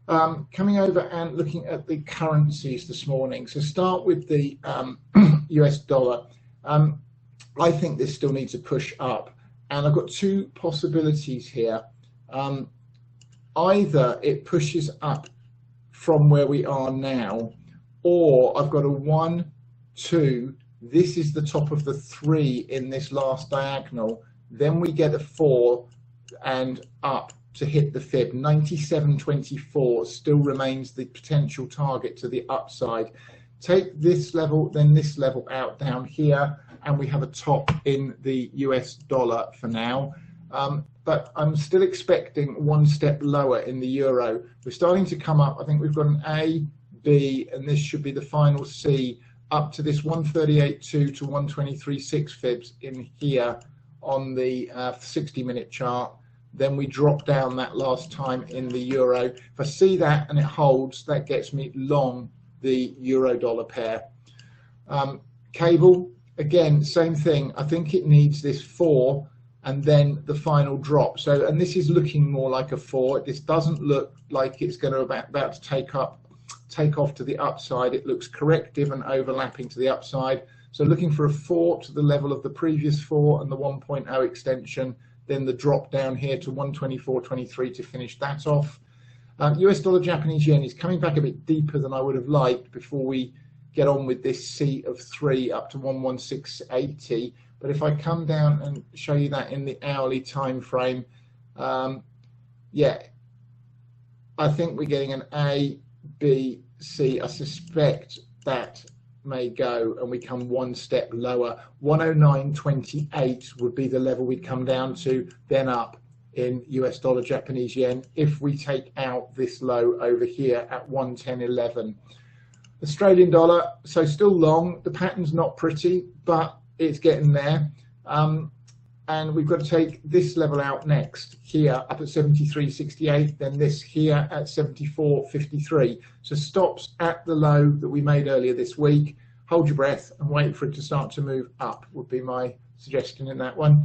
Coming over and looking at the currencies this morning. So start with the US dollar. I think this still needs a push up, and I've got two possibilities here. Either it pushes up from where we are now, or I've got a 1, 2, this is the top of the 3 in this last diagonal, then we get a 4 and up to hit the fib. 97.24 still remains the potential target to the upside. Take this level, then this level out down here, and we have a top in the US dollar for now. But I'm still expecting one step lower in the euro. We're starting to come up. I think we've got an A, B, and this should be the final C, up to this 138.2 to 123.6 fibs in here on the 60-minute chart. Then we drop down that last time in the euro. If I see that and it holds, that gets me long the euro dollar pair. Cable, again, same thing. I think it needs this 4 and then the final drop. So, and this is looking more like a 4. This doesn't look like it's going to about to take off to the upside. It looks corrective and overlapping to the upside. So looking for a 4 to the level of the previous 4 and the 1.0 extension, then the drop down here to 124.23 to finish that off. US dollar Japanese yen is coming back a bit deeper than I would have liked before we get on with this C of 3 up to 116.80. But if I come down and show you that in the hourly time frame, yeah, I think we're getting an A, B, C. I suspect that may go and we come one step lower. 109.28 would be the level we'd come down to, then up in US dollar Japanese yen if we take out this low over here at 110.11. Australian dollar, so still long. The pattern's not pretty, but it's getting there. And we've got to take this level out next, here up at 73.68, then this here at 74.53. So stops at the low that we made earlier this week. Hold your breath and wait for it to start to move up would be my suggestion in that one.